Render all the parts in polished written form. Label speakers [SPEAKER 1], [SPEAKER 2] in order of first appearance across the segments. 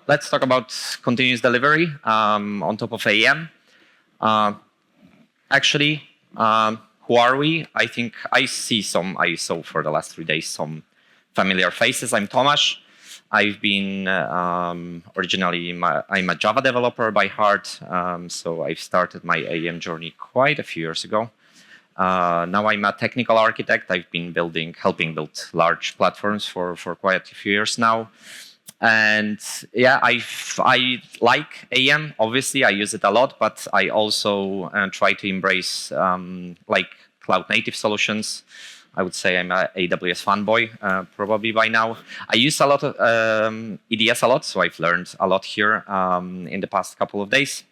[SPEAKER 1] let's talk about continuous delivery on top of AEM. Actually, who are we? I think I saw for the last 3 days some familiar faces. I'm Tomasz. I've been originally, I'm a Java developer by heart, so I've started my AEM journey quite a few years ago. Now I'm a technical architect. I've been helping build large platforms for quite a few years now. And yeah, I like AEM. Obviously, I use it a lot, but I also try to embrace like cloud native solutions. I would say I'm an AWS fanboy, probably by now. I use a lot of EDS a lot, so I've learned a lot here in the past couple of days.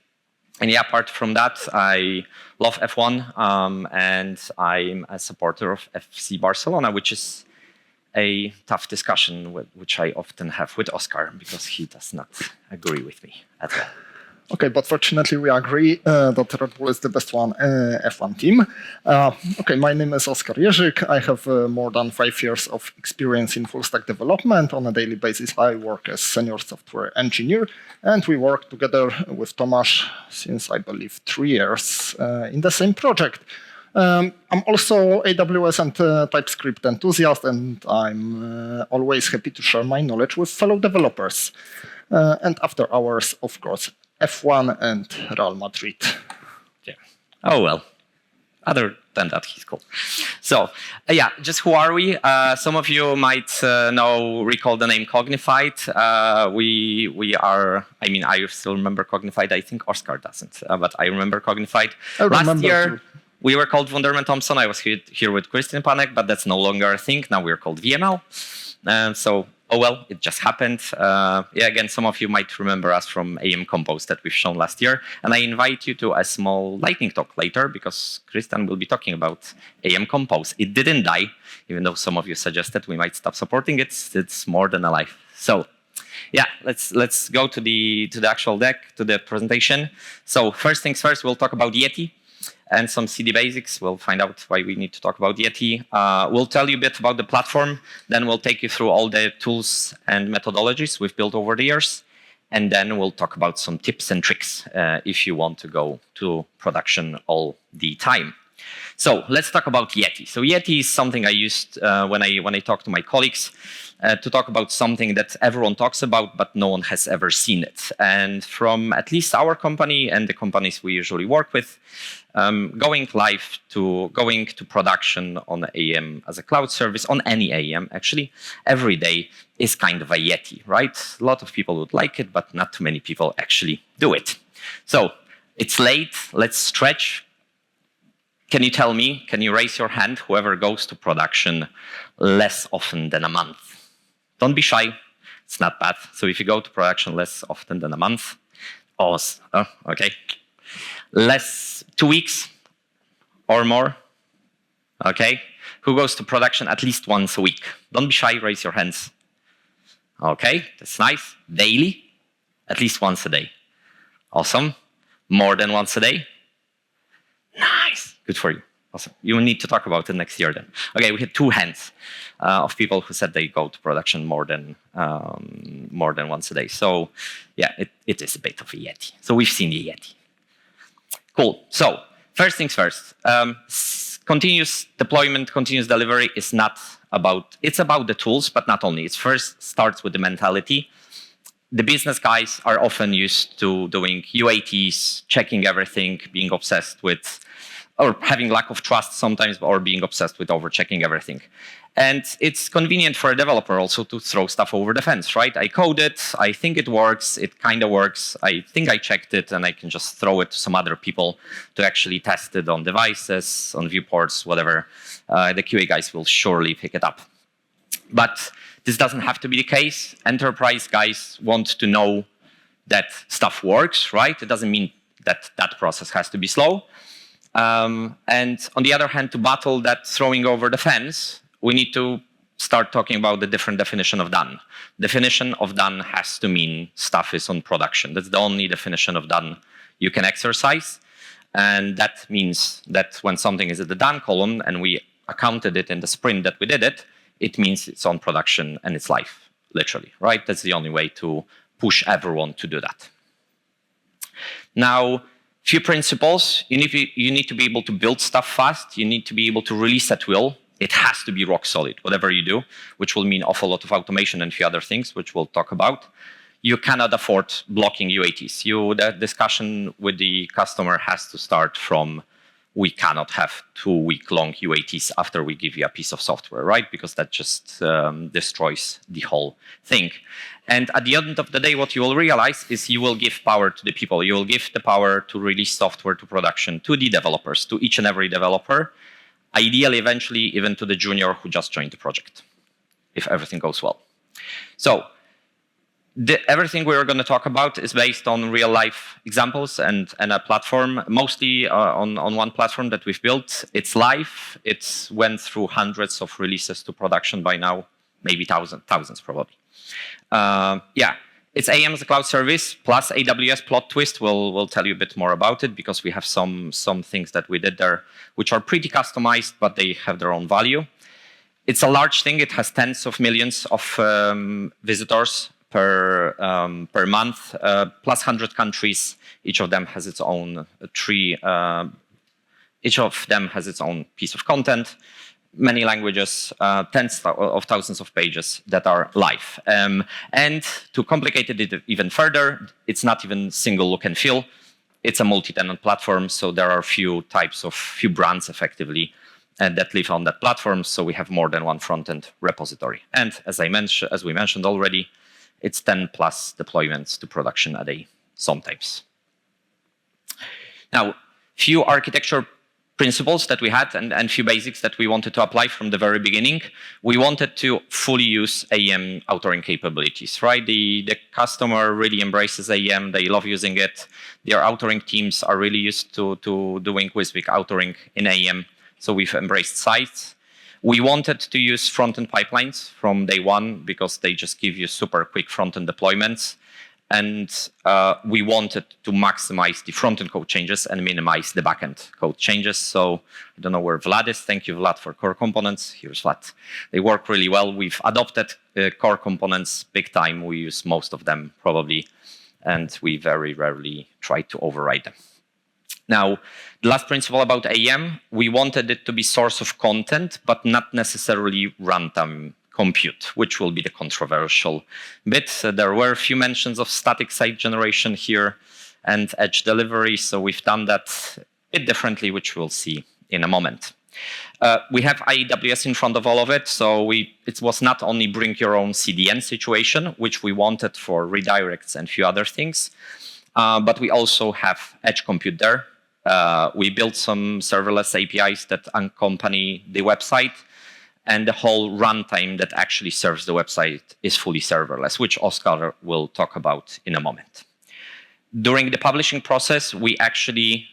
[SPEAKER 1] And yeah, apart from that, I love F1, and I'm a supporter of FC Barcelona, which is a tough discussion which I often have with Oskar, because he does not agree with me at all.
[SPEAKER 2] Okay, but fortunately we agree that Red Bull is the best F1 team. Okay, my name is Oskar Jerzyk. I have more than 5 years of experience in full stack development. On a daily basis, I work as senior software engineer, and we work together with Tomasz since, I believe, 3 years in the same project. I'm also AWS and TypeScript enthusiast, and I'm always happy to share my knowledge with fellow developers. And after hours, of course, F1 and Real Madrid.
[SPEAKER 1] Yeah. Oh, well. Other than that, he's cool. So, yeah, just who are we? Some of you might recall the name Cognified. We are, I mean, I still remember Cognified. I think Oskar doesn't, but I remember Cognified. Last year, we were called Wunderman Thompson. I was here with Christian Panek, but that's no longer a thing. Now we're called VML. So, oh well, it just happened. Yeah, again, some of you might remember us from AEM Compose that we've shown last year. And I invite you to a small lightning talk later, because Christian will be talking about AEM Compose. It didn't die, even though some of you suggested we might stop supporting it. It's more than alive. So yeah, let's go to the actual deck, to the presentation. So first things first, we'll talk about Yeti and some CD Basics. We'll find out why we need to talk about Yeti. We'll tell you a bit about the platform. Then we'll take you through all the tools and methodologies we've built over the years. And then we'll talk about some tips and tricks if you want to go to production all the time. So let's talk about Yeti. So Yeti is something I used when I talk to my colleagues to talk about something that everyone talks about, but no one has ever seen it. And from at least our company and the companies we usually work with, going to production on AEM as a cloud service, on any AEM actually, every day is kind of a Yeti, right? A lot of people would like it, but not too many people actually do it. So it's late, let's stretch. Can you raise your hand, whoever goes to production less often than a month? Don't be shy, it's not bad. So if you go to production less often than a month, okay. 2 weeks or more, okay? Who goes to production at least once a week? Don't be shy, raise your hands. Okay, that's nice. Daily, at least once a day. Awesome. More than once a day? Nice, good for you. Awesome. You will need to talk about it next year then. Okay, we had 2 hands of people who said they go to production more than once a day. So yeah, it is a bit of a Yeti. So we've seen the Yeti. Cool. So first things first. Continuous deployment, continuous delivery is it's about the tools, but not only. It first starts with the mentality. The business guys are often used to doing UATs, checking everything, being obsessed with, or having lack of trust sometimes, or being obsessed with over-checking everything. And it's convenient for a developer also to throw stuff over the fence, right? I code it, I think it works, it kind of works, I think I checked it, and I can just throw it to some other people to actually test it on devices, on viewports, whatever. The QA guys will surely pick it up. But this doesn't have to be the case. Enterprise guys want to know that stuff works, right? It doesn't mean that that process has to be slow. And on the other hand, to battle that throwing over the fence, we need to start talking about the different definition of done. Definition of done has to mean stuff is on production. That's the only definition of done you can exercise. And that means that when something is at the done column and we accounted it in the sprint that we did it, it means it's on production and it's live, literally, right? That's the only way to push everyone to do that. Now, few principles. You need to be able to build stuff fast. You need to be able to release at will. It has to be rock solid, whatever you do, which will mean awful lot of automation and a few other things, which we'll talk about. You cannot afford blocking UATs. The discussion with the customer has to start from, we cannot have 2-week-long UATs after we give you a piece of software, right? Because that just destroys the whole thing. And at the end of the day, what you will realize is you will give power to the people. You will give the power to release software to production, to the developers, to each and every developer, ideally, eventually, even to the junior who just joined the project, if everything goes well. So everything we're going to talk about is based on real-life examples and a platform, mostly on one platform that we've built. It's live. It's went through hundreds of releases to production by now, maybe thousands probably. Yeah, it's AEM as a cloud service plus AWS plot twist. We'll tell you a bit more about it because we have some things that we did there which are pretty customized, but they have their own value. It's a large thing. It has tens of millions of visitors per month, plus 100 countries. Each of them has its own each of them has its own piece of content. Many languages, tens of thousands of pages that are live. And to complicate it even further, it's not even single look and feel. It's a multi-tenant platform, so there are few brands effectively that live on that platform. So we have more than one front-end repository. And as we mentioned already, it's 10 plus deployments to production a day sometimes. Now, few architecture principles that we had and few basics that we wanted to apply from the very beginning. We wanted to fully use AEM authoring capabilities, right? The customer really embraces AEM. They love using it. Their authoring teams are really used to doing WYSIWYG authoring in AEM. So we've embraced sites. We wanted to use front-end pipelines from day one because they just give you super quick front-end deployments. And we wanted to maximize the front-end code changes and minimize the back-end code changes. So I don't know where Vlad is. Thank you, Vlad, for core components. Here's Vlad. They work really well. We've adopted core components big time. We use most of them probably, and we very rarely try to override them. Now, the last principle about AEM, we wanted it to be source of content, but not necessarily runtime compute, which will be the controversial bit. There were a few mentions of static site generation here and edge delivery, so we've done that a bit differently, which we'll see in a moment. We have AWS in front of all of it, so it was not only bring your own CDN situation, which we wanted for redirects and a few other things, but we also have edge compute there. We built some serverless APIs that accompany the website, and the whole runtime that actually serves the website is fully serverless, which Oskar will talk about in a moment. During the publishing process, we actually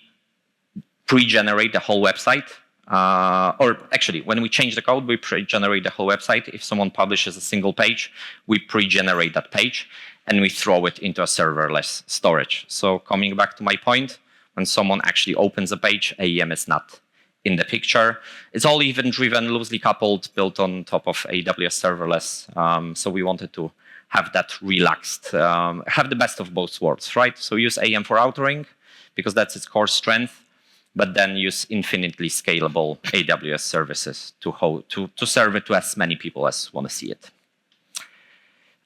[SPEAKER 1] pre-generate the whole website. Or actually, when we change the code, we pre-generate the whole website. If someone publishes a single page, we pre-generate that page, and we throw it into a serverless storage. So coming back to my point, when someone actually opens a page, AEM is not in the picture. It's all event-driven, loosely coupled, built on top of AWS Serverless. So we wanted to have that relaxed, have the best of both worlds, right? So use AEM for authoring, because that's its core strength, but then use infinitely scalable AWS services to serve it to as many people as want to see it.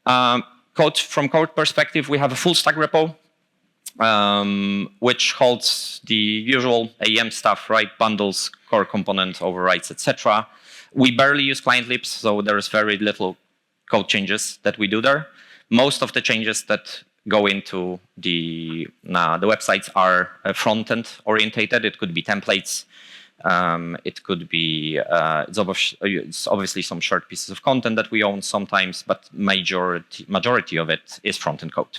[SPEAKER 1] From code perspective, we have a full stack repo, which holds the usual AEM stuff, right? Bundles, core component, overrides, etc. We barely use client libs, so there's very little code changes that we do there. Most of the changes that go into the websites are front-end orientated. It could be templates. It could be, it's obviously some short pieces of content that we own sometimes, but majority of it is front-end code.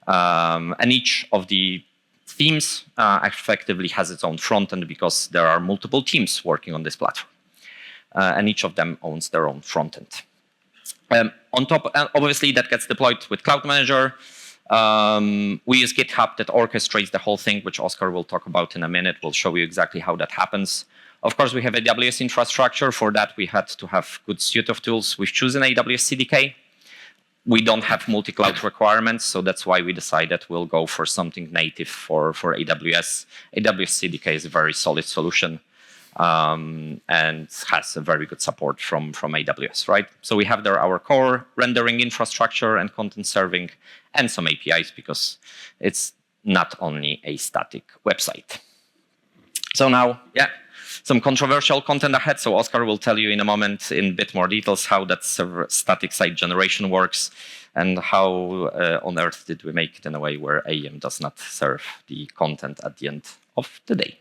[SPEAKER 1] And each of the themes effectively has its own front end because there are multiple teams working on this platform. And each of them owns their own front end. On top, obviously, that gets deployed with Cloud Manager. We use GitHub that orchestrates the whole thing, which Oskar will talk about in a minute. We'll show you exactly how that happens. Of course, we have AWS infrastructure. For that, we had to have good suite of tools. We've chosen AWS CDK. we don't have multi-cloud requirements, so that's why we decided we'll go for something native for AWS. AWS CDK is a very solid solution and has a very good support from AWS, right? So we have there our core rendering infrastructure and content serving and some APIs because it's not only a static website. So now, yeah, some controversial content ahead. So Oskar will tell you in a moment in a bit more details how that static site generation works and how on earth did we make it in a way where AEM does not serve the content at the end of the day.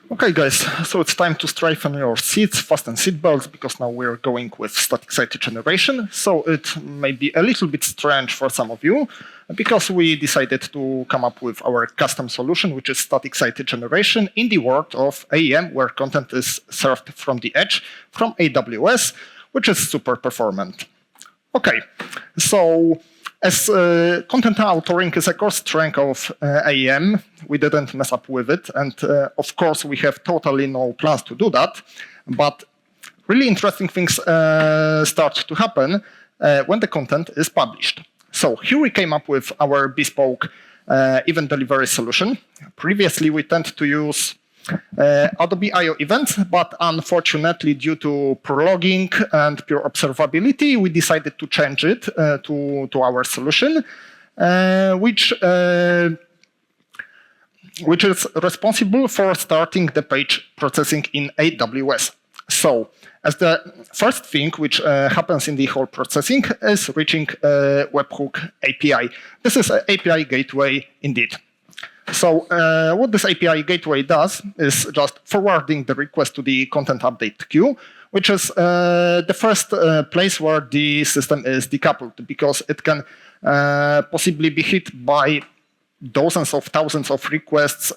[SPEAKER 2] Okay, guys, so it's time to straighten your seats, fasten seatbelts, because now we're going with static site generation. So it may be a little bit strange for some of you, because we decided to come up with our custom solution, which is static site generation in the world of AEM, where content is served from the edge, from AWS, which is super performant. Okay, so as content authoring is a core strength of AEM, we didn't mess up with it. And of course, we have totally no plans to do that. But really interesting things start to happen when the content is published. So here we came up with our bespoke event delivery solution. Previously, we tend to use Adobe I/O events, but unfortunately, due to prologging and pure observability, we decided to change it to our solution, which is responsible for starting the page processing in AWS. So, as the first thing which happens in the whole processing is reaching a webhook API. This is an API gateway indeed. So what this API gateway does is just forwarding the request to the content update queue, which is the first place where the system is decoupled, because it can possibly be hit by dozens of thousands of requests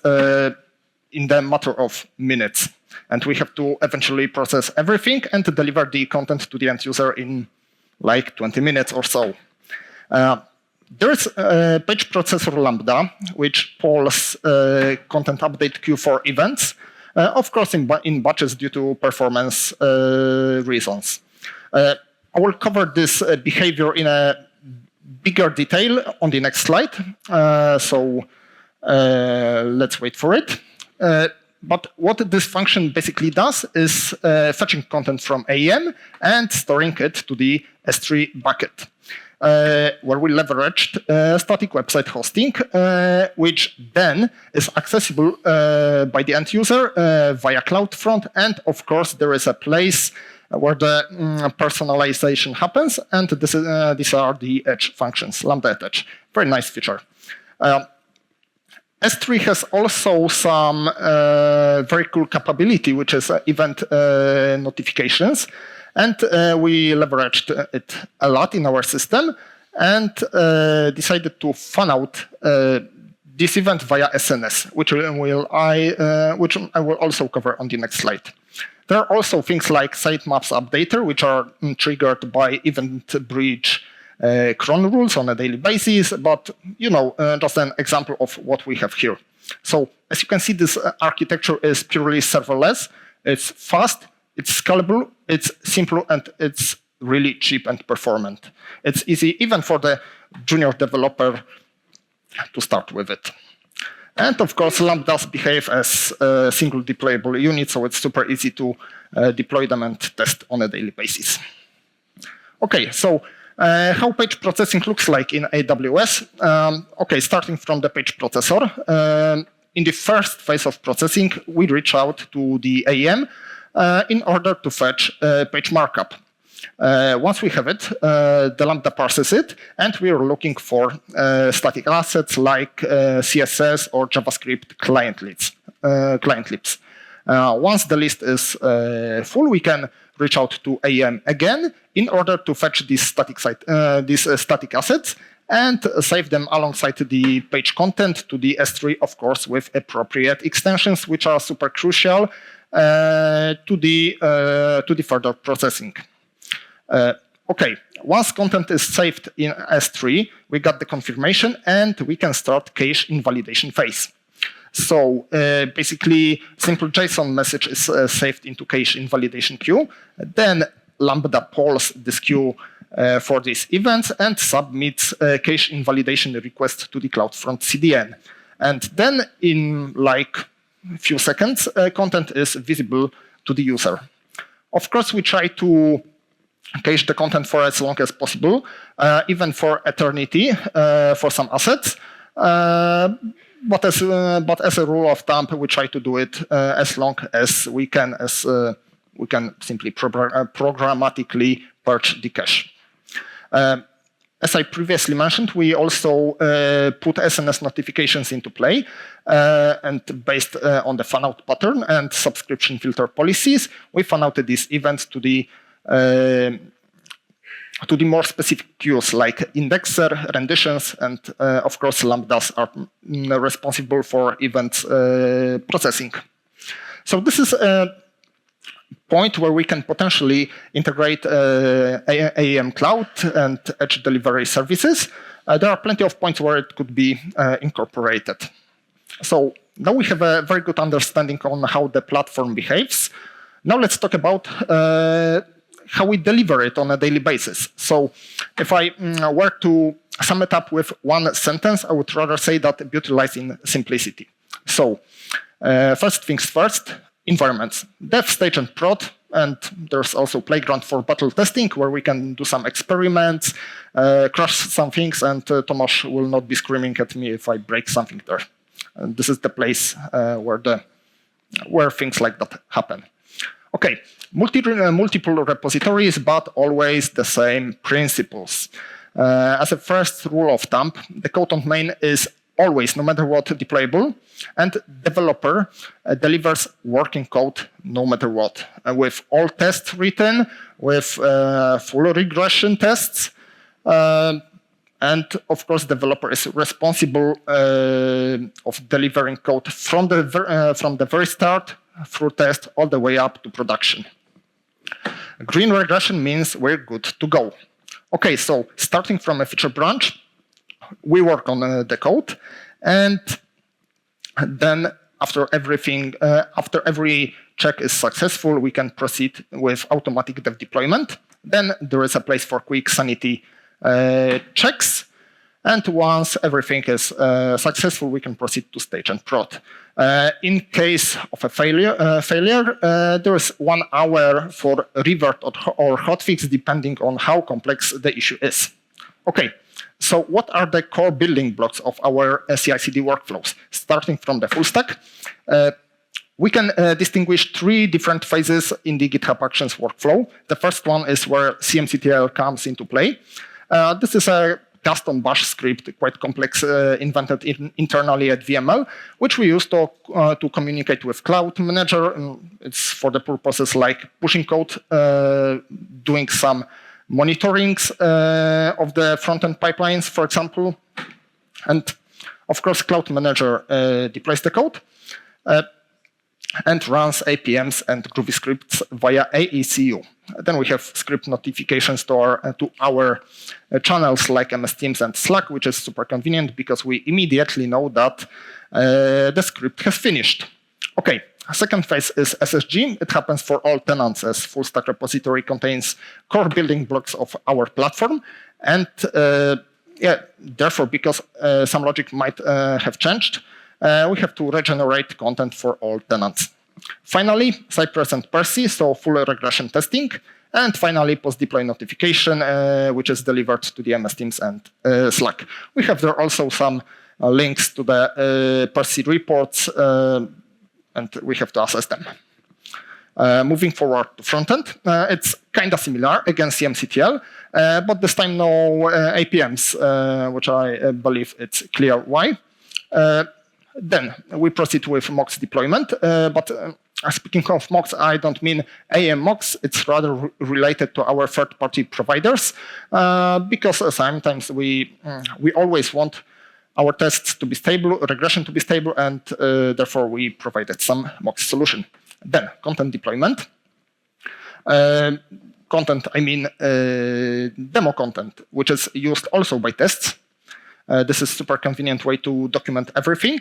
[SPEAKER 2] in the matter of minutes. And we have to eventually process everything and deliver the content to the end user in like 20 minutes or so. There is a page processor Lambda, which polls content update queue for events, of course in batches due to performance reasons. I will cover this behavior in a bigger detail on the next slide, so let's wait for it. But what this function basically does is fetching content from AEM and storing it to the S3 bucket. Where we leveraged static website hosting, which then is accessible by the end user via CloudFront. And of course, there is a place where the personalization happens. And these are the edge functions, Lambda at edge. Very nice feature. S3 has also some very cool capability, which is event notifications. And we leveraged it a lot in our system and decided to fan out this event via SNS, which I will also cover on the next slide. There are also things like sitemaps updater, which are triggered by event bridge cron rules on a daily basis, but just an example of what we have here. So as you can see, this architecture is purely serverless. It's fast, it's scalable, it's simple, and it's really cheap and performant. It's easy even for the junior developer to start with it. And of course, lambdas behave as a single deployable unit, so it's super easy to deploy them and test on a daily basis. Okay, so how page processing looks like in AWS. Okay, starting from the page processor. In the first phase of processing, we reach out to the AEM in order to fetch page markup. Once we have it, the Lambda parses it, and we are looking for static assets like CSS or JavaScript client libs. Once the list is full, we can reach out to AEM again in order to fetch these static assets and save them alongside the page content to the S3, of course, with appropriate extensions, which are super crucial to the further processing. Okay, once content is saved in S3, we got the confirmation and we can start cache invalidation phase. So basically, simple JSON message is saved into cache invalidation queue. Then Lambda polls this queue for these events and submits a cache invalidation request to the CloudFront CDN. And then in like a few seconds, content is visible to the user. Of course, we try to cache the content for as long as possible, even for eternity for some assets. But as a rule of thumb, we try to do it as long as we can, we can simply programmatically purge the cache. As I previously mentioned, we also put SNS notifications into play, and based on the fan-out pattern and subscription filter policies, we fan-outed these events to the more specific queues like indexer, renditions, and of course lambdas are responsible for event processing. So this is a point where we can potentially integrate AEM Cloud and Edge delivery services. There are plenty of points where it could be incorporated. So now we have a very good understanding on how the platform behaves. Now let's talk about how we deliver it on a daily basis. So if I were to sum it up with one sentence, I would rather say that beauty lies in simplicity. So first things first, environments, dev, stage, and prod. And there's also playground for battle testing, where we can do some experiments, crash some things, and Tomasz will not be screaming at me if I break something there. And this is the place where things like that happen. Okay, multiple repositories, but always the same principles. As a first rule of thumb, the code on main is always, no matter what, deployable, and developer delivers working code no matter what, with all tests written, with full regression tests, and of course, developer is responsible of delivering code from the very start through test all the way up to production. Green regression means we're good to go. Okay, so starting from a feature branch, we work on the code, and then after every check is successful, we can proceed with automatic dev deployment. Then there is a place for quick sanity checks, and once everything is successful, we can proceed to stage and prod. In case of a failure, there is 1 hour for revert or hotfix, depending on how complex the issue is. Okay. So what are the core building blocks of our CI/CD workflows? Starting from the full stack, we can distinguish 3 different phases in the GitHub Actions workflow. The first one is where CMCTL comes into play. This is a custom bash script, quite complex, invented internally at VML, which we use to communicate with Cloud Manager. It's for the purposes like pushing code, doing some monitorings of the front-end pipelines, for example. And of course, Cloud Manager deploys the code and runs APMs and Groovy scripts via AECU. Then we have script notifications to our channels like MS Teams and Slack, which is super convenient because we immediately know that the script has finished. Okay. Second phase is SSG. It happens for all tenants, as full stack repository contains core building blocks of our platform. And therefore, because some logic might have changed, we have to regenerate content for all tenants. Finally, Cypress and Percy, so full regression testing. And finally, post-deploy notification, which is delivered to the MS Teams and Slack. We have there also some links to the Percy reports, and we have to assess them. Moving forward to frontend, it's kind of similar, again CMCTL, but this time no APMs, which I believe it's clear why. Then we proceed with MaaCS deployment, but speaking of MaaCS, I don't mean AEMaaCS, it's rather related to our third-party providers, because sometimes we always want our tests to be stable, regression to be stable, and therefore we provided some MaaCS solution. Then content deployment. Content, I mean demo content, which is used also by tests. This is a super convenient way to document everything,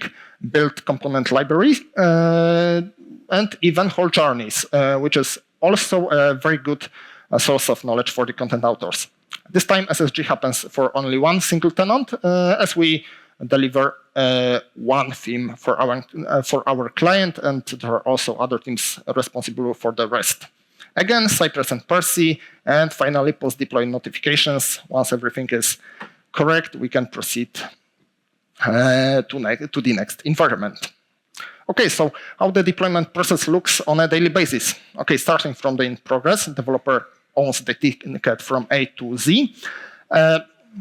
[SPEAKER 2] build component libraries, and even whole journeys, which is also a very good source of knowledge for the content authors. This time SSG happens for only one single tenant, as we deliver one theme for our client, and there are also other teams responsible for the rest. Again, Cypress and Percy, and finally post-deploy notifications. Once everything is correct, we can proceed to the next environment. Okay, so how the deployment process looks on a daily basis. Okay, starting from the in progress, developer owns the ticket from A to Z.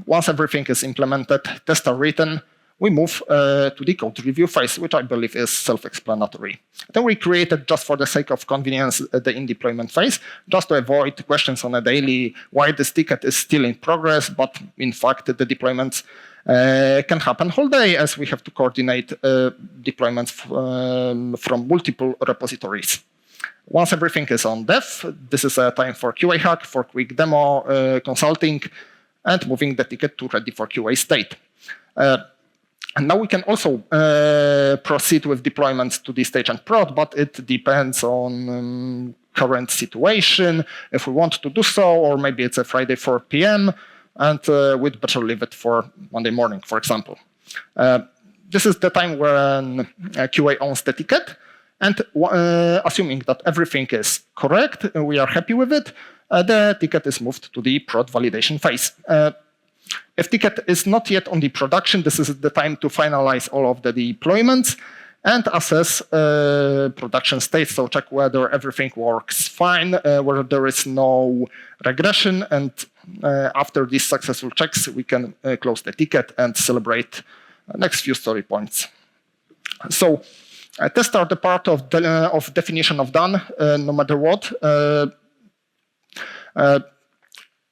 [SPEAKER 2] Once everything is implemented, tests are written, we move to the code review phase, which I believe is self-explanatory. Then we created, just for the sake of convenience, the in-deployment phase, just to avoid questions on a daily, why this ticket is still in progress, but in fact the deployments can happen whole day, as we have to coordinate deployments from multiple repositories. Once everything is on dev, this is a time for QA hack, for quick demo, consulting, and moving the ticket to ready for QA state. And now we can also proceed with deployments to the stage and prod, but it depends on current situation, if we want to do so, or maybe it's a Friday 4 p.m., and we'd better leave it for Monday morning, for example. This is the time when QA owns the ticket, and assuming that everything is correct, we are happy with it, the ticket is moved to the prod validation phase. If ticket is not yet on the production, this is the time to finalize all of the deployments and assess production state. So check whether everything works fine, whether there is no regression. And after these successful checks, we can close the ticket and celebrate the next few story points. So tests are the part of definition of done, no matter what.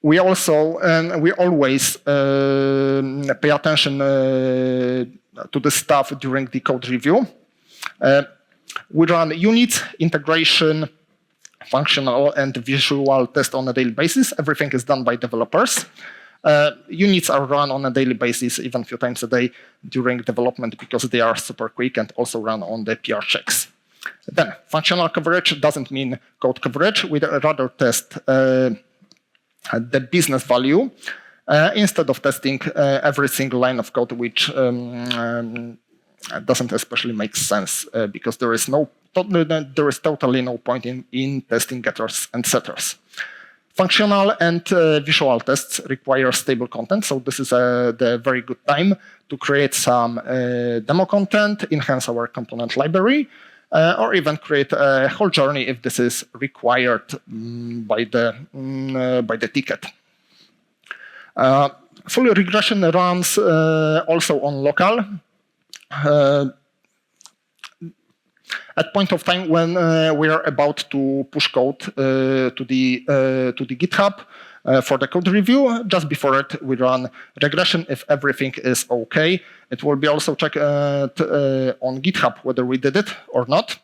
[SPEAKER 2] We always pay attention to the stuff during the code review. We run units, integration, functional, and visual test on a daily basis. Everything is done by developers. Units are run on a daily basis, even a few times a day during development, because they are super quick and also run on the PR checks. Then, functional coverage doesn't mean code coverage. We rather test the business value instead of testing every single line of code, which doesn't especially make sense because there is totally no point in testing getters and setters. Functional and visual tests require stable content, so this is the very good time to create some demo content, enhance our component library, or even create a whole journey if this is required by the ticket. Full regression runs also on local. At point of time when we are about to push code to the GitHub for the code review, just before it we run regression. If everything is okay, it will be also checked on GitHub whether we did it or not.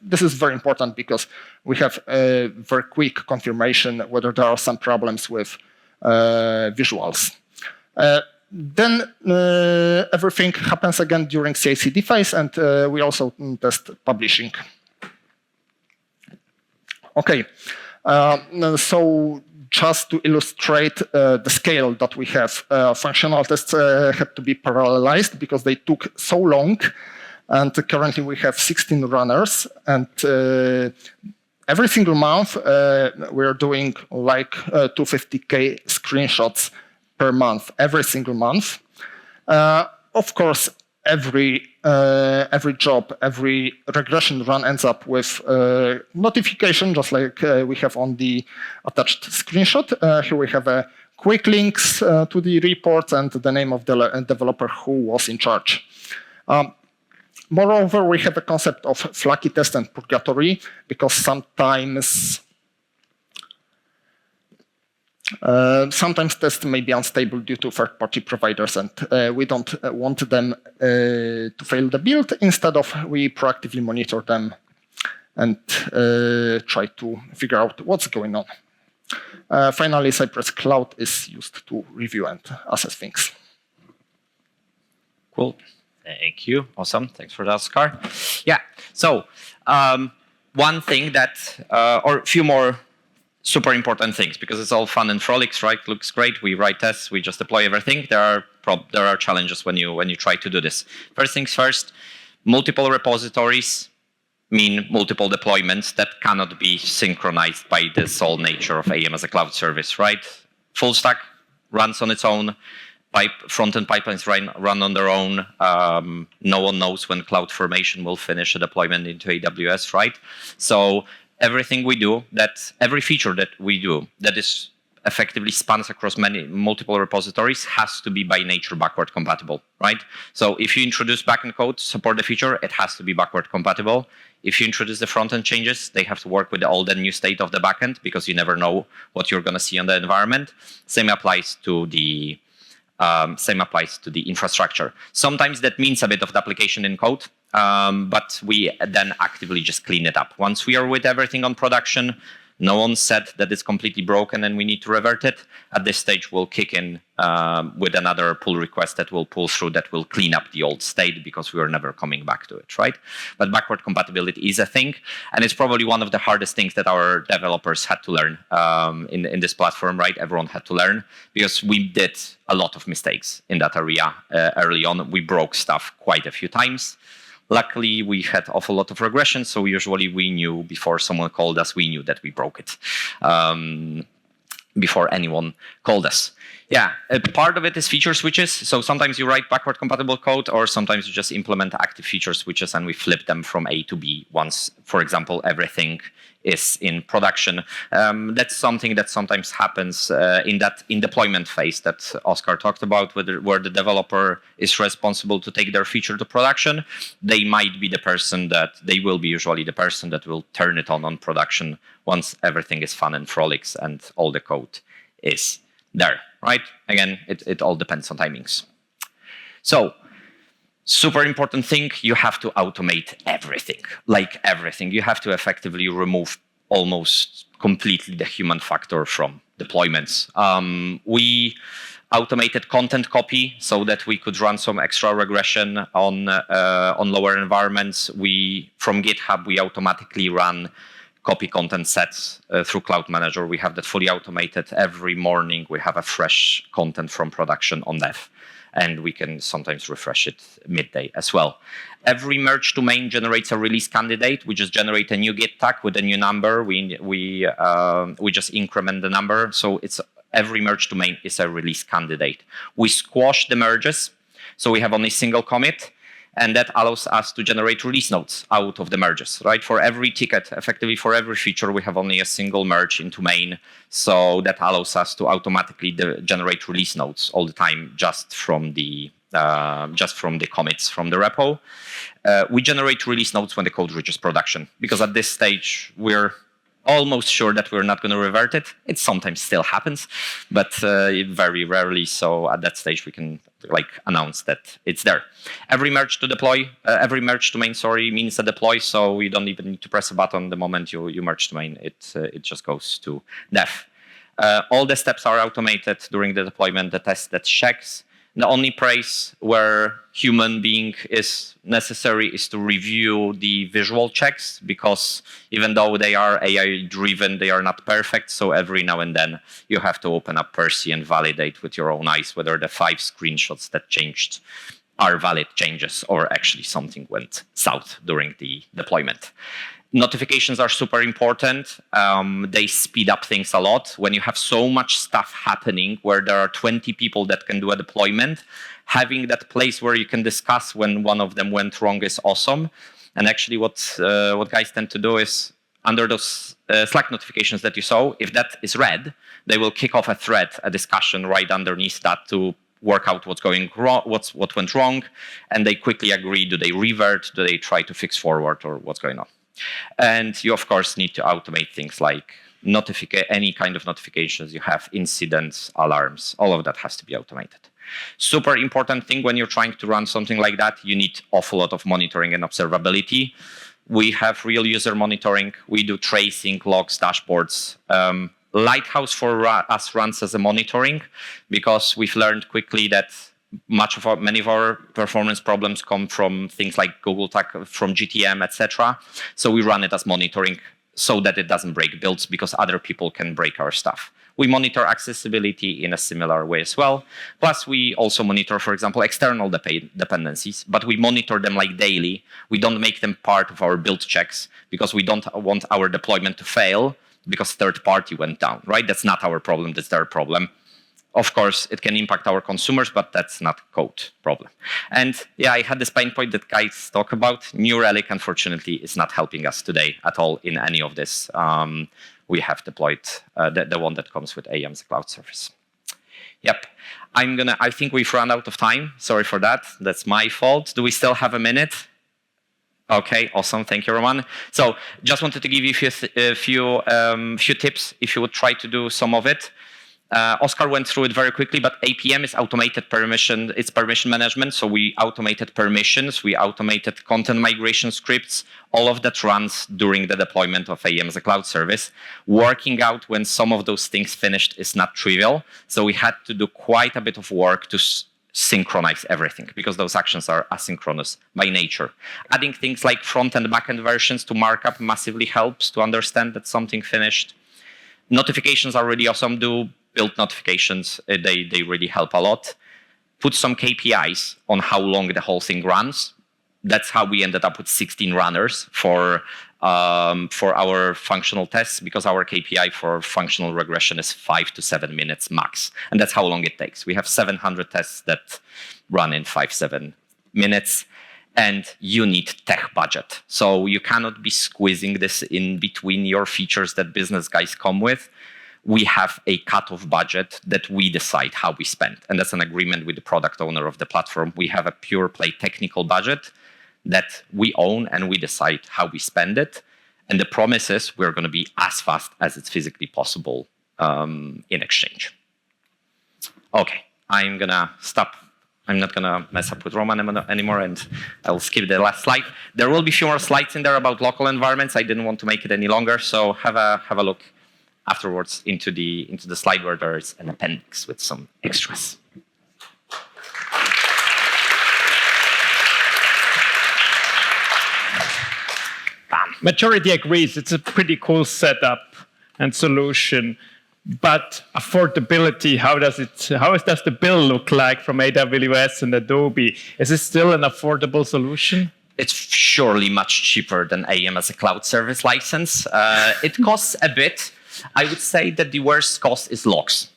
[SPEAKER 2] This is very important because we have a very quick confirmation whether there are some problems with visuals. Then everything happens again during CI/CD phase, and we also test publishing. Okay, so just to illustrate the scale that we have, functional tests had to be parallelized because they took so long, and currently we have 16 runners, and every single month we're doing like 250K screenshots per month, every single month. Of course, every job, every regression run ends up with notification, just like we have on the attached screenshot. Here we have quick links to the reports and the name of the developer who was in charge. Moreover, we have a concept of flaky test and purgatory, because sometimes tests may be unstable due to third-party providers, and we don't want them to fail the build. Instead of, we proactively monitor them and try to figure out what's going on. Finally, Cypress Cloud is used to review and assess things.
[SPEAKER 1] Cool. Thank you. Awesome. Thanks for that, Oskar. Yeah. So one thing that, or a few more super important things, because it's all fun and frolics, right? Looks great. We write tests, we just deploy everything. There are challenges when you try to do this. First things first, multiple repositories mean multiple deployments that cannot be synchronized by the sole nature of AEM as a cloud service, right? Full stack runs on its own. Front-end pipelines run on their own. No one knows when CloudFormation will finish a deployment into AWS, right? So everything we do, every feature that we do that is effectively spans across multiple repositories has to be by nature backward compatible, right? So if you introduce backend code to support the feature, it has to be backward compatible. If you introduce the front-end changes, they have to work with the old and new state of the backend, because you never know what you're going to see on the environment. Same applies to the infrastructure. Sometimes that means a bit of duplication in code, but we then actively just clean it up. Once we are with everything on production, no one said that it's completely broken and we need to revert it. At this stage, we'll kick in with another pull request that will pull through, that will clean up the old state, because we are never coming back to it, right? But backward compatibility is a thing, and it's probably one of the hardest things that our developers had to learn in this platform, right? Everyone had to learn, because we did a lot of mistakes in that area early on. We broke stuff quite a few times. Luckily, we had awful lot of regression, so usually we knew before someone called us, we knew that we broke it before anyone called us. Yeah, part of it is feature switches. So sometimes you write backward compatible code, or sometimes you just implement active feature switches and we flip them from A to B once, for example, everything is in production. That's something that sometimes happens in deployment phase that Oskar talked about, where the developer is responsible to take their feature to production. They might be they will be usually the person that will turn it on production once everything is fun and frolics and all the code is there, right? Again, it all depends on timings. So, super important thing, you have to automate everything, like everything. You have to effectively remove almost completely the human factor from deployments. We automated content copy so that we could run some extra regression on lower environments. From GitHub, we automatically run copy content sets through Cloud Manager. We have that fully automated. Every morning, we have a fresh content from production on dev, and we can sometimes refresh it midday as well. Every merge to main generates a release candidate. We just generate a new Git tag with a new number. We just increment the number. So every merge to main is a release candidate. We squash the merges, so we have only single commit, and that allows us to generate release notes out of the merges, right? For every ticket, effectively for every feature, we have only a single merge into main. So that allows us to automatically generate release notes all the time, just from the commits from the repo. We generate release notes when the code reaches production, because at this stage, we're almost sure that we're not going to revert it. It sometimes still happens, but very rarely. So at that stage, we can announce that it's there. Every merge to main, means a deploy. So you don't even need to press a button the moment you merge to main. It just goes to dev. All the steps are automated during the deployment. The test that checks. The only place where human being is necessary is to review the visual checks, because even though they are AI driven, they are not perfect. So every now and then you have to open up Percy and validate with your own eyes whether the 5 screenshots that changed are valid changes, or actually something went south during the deployment. Notifications are super important. They speed up things a lot. When you have so much stuff happening, where there are 20 people that can do a deployment, having that place where you can discuss when one of them went wrong is awesome. And actually what guys tend to do is, under those Slack notifications that you saw, if that is red, they will kick off a thread, a discussion right underneath that to work out what's going wrong, what went wrong, and they quickly agree, do they revert, do they try to fix forward, or what's going on. And you, of course, need to automate things like any kind of notifications you have, incidents, alarms, all of that has to be automated. Super important thing when you're trying to run something like that, you need awful lot of monitoring and observability. We have real user monitoring. We do tracing, logs, dashboards. Lighthouse for us runs as a monitoring, because we've learned quickly that many of our performance problems come from things like Google Tag, from GTM, etc. So we run it as monitoring. so that it doesn't break builds because other people can break our stuff. We monitor accessibility in a similar way as well. Plus, we also monitor, for example, external dependencies, but we monitor them like daily. We don't make them part of our build checks because we don't want our deployment to fail because third party went down, right? That's not our problem, that's their problem. Of course, it can impact our consumers, but that's not code problem. And yeah, I had this pain point that guys talk about. New Relic, unfortunately, is not helping us today at all in any of this. We have deployed the one that comes with AEM as a cloud service. Yep, I think we've run out of time. Sorry for that. That's my fault. Do we still have a minute? Okay, awesome. Thank you, Roman. So just wanted to give you a few tips if you would try to do some of it. Oskar went through it very quickly, but APM is automated permission. It's permission management. So we automated permissions. We automated content migration scripts. All of that runs during the deployment of AEM as a cloud service. Working out when some of those things finished is not trivial. So we had to do quite a bit of work to synchronize everything because those actions are asynchronous by nature. Adding things like front and back end versions to markup massively helps to understand that something finished. Notifications are really awesome. Do build notifications. They really help a lot. Put some KPIs on how long the whole thing runs. That's how we ended up with 16 runners for our functional tests, because our KPI for functional regression is 5 to 7 minutes max. And that's how long it takes. We have 700 tests that run in 5-7 minutes. And you need tech budget. So you cannot be squeezing this in between your features that business guys come with. We have a cut-off budget that we decide how we spend. And that's an agreement with the product owner of the platform. We have a pure play technical budget that we own and we decide how we spend it. And the promise is we're going to be as fast as it's physically possible in exchange. Okay, I'm going to stop. I'm not going to mess up with Roman anymore, and I'll skip the last slide. There will be a few more slides in there about local environments. I didn't want to make it any longer, so have a look afterwards into the slide where there is an appendix with some extras. Bam.
[SPEAKER 3] Majority agrees it's a pretty cool setup and solution, but affordability, how does the bill look like from AWS and Adobe? Is it still an affordable solution?
[SPEAKER 1] It's surely much cheaper than AEM as a cloud service license. It costs a bit. I would say that the worst cost is logs.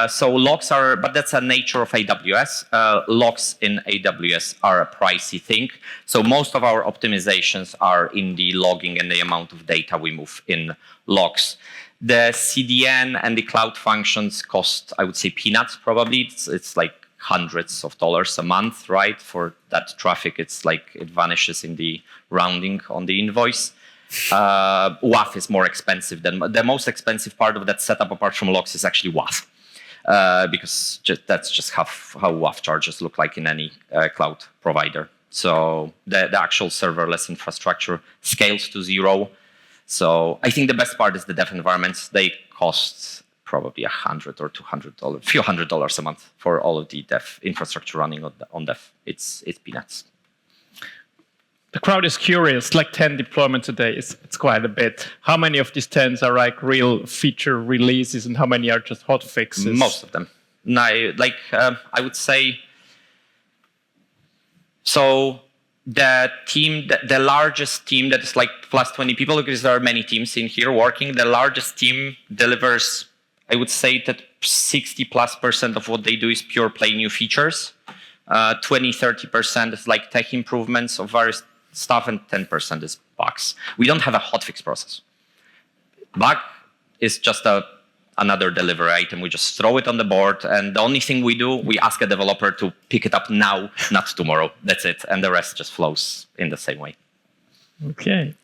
[SPEAKER 1] So logs are, but that's a nature of AWS. Logs in AWS are a pricey thing. So most of our optimizations are in the logging and the amount of data we move in logs. The CDN and the cloud functions cost, I would say, peanuts probably. It's like hundreds of dollars a month, right? For that traffic, it's like it vanishes in the rounding on the invoice. WAF is more expensive than the most expensive part of that setup apart from logs is actually WAF. Because that's just how WAF charges look like in any cloud provider. So the actual serverless infrastructure scales to zero. So I think the best part is the dev environments. They cost probably $100 or $200, a few $100 a month for all of the dev infrastructure running on dev. It's peanuts.
[SPEAKER 3] The crowd is curious, like 10 deployments a day. It's quite a bit. How many of these 10s are like real feature releases and how many are just hot fixes?
[SPEAKER 1] Most of them. No, I would say, so the team, the largest team that is like plus 20 people, because there are many teams in here working, the largest team delivers, I would say that 60+% of what they do is pure play new features. 20-30% is like tech improvements of various stuff, and 10% is bugs. We don't have a hotfix process. Bug is just another delivery item. We just throw it on the board, and the only thing we do, we ask a developer to pick it up now, not tomorrow. That's it, and the rest just flows in the same way.
[SPEAKER 3] Okay.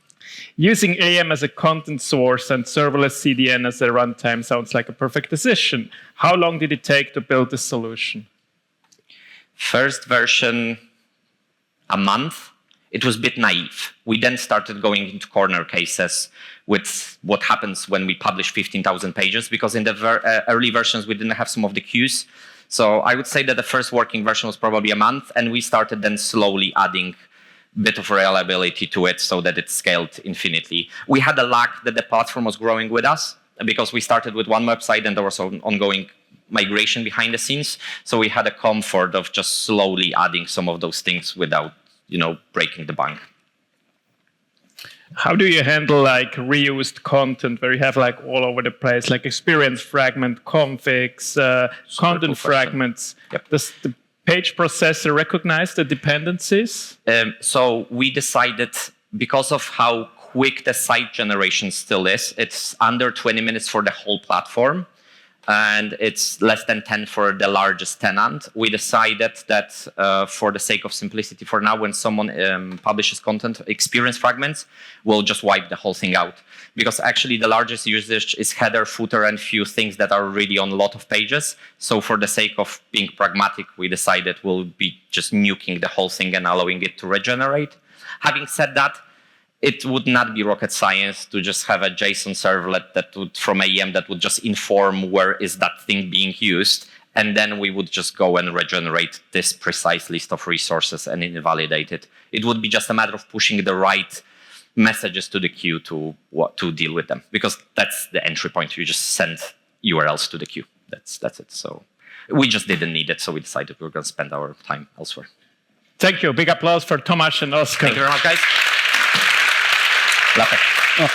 [SPEAKER 3] Using AEM as a content source and serverless CDN as a runtime sounds like a perfect decision. How long did it take to build this solution?
[SPEAKER 1] First version, a month. It was a bit naive. We then started going into corner cases with what happens when we publish 15,000 pages, because in the early versions, we didn't have some of the queues. So I would say that the first working version was probably a month, and we started then slowly adding bit of reliability to it so that it scaled infinitely. We had a luck that the platform was growing with us because we started with one website and there was an ongoing migration behind the scenes. So we had a comfort of just slowly adding some of those things without, breaking the bank.
[SPEAKER 3] How do you handle like reused content where you have like all over the place, like experience fragment, configs, content fragments?
[SPEAKER 1] Yep.
[SPEAKER 3] Does the page processor recognize the dependencies?
[SPEAKER 1] So we decided, because of how quick the site generation still is, it's under 20 minutes for the whole platform, and it's less than 10 for the largest tenant. We decided that for the sake of simplicity for now, when someone publishes content, experience fragments, we'll just wipe the whole thing out. Because actually the largest usage is header, footer, and few things that are really on a lot of pages. So for the sake of being pragmatic, we decided we'll be just nuking the whole thing and allowing it to regenerate. Having said that, it would not be rocket science to just have a JSON servlet that would, from AEM, that would just inform where is that thing being used, and then we would just go and regenerate this precise list of resources and invalidate it. It would be just a matter of pushing the right messages to the queue to deal with them, because that's the entry point. You just send URLs to the queue. That's it. So we just didn't need it, so we decided we were going to spend our time elsewhere.
[SPEAKER 3] Thank you. Big applause for Tomasz and Oskar.
[SPEAKER 1] Thank you very much, guys. Love it.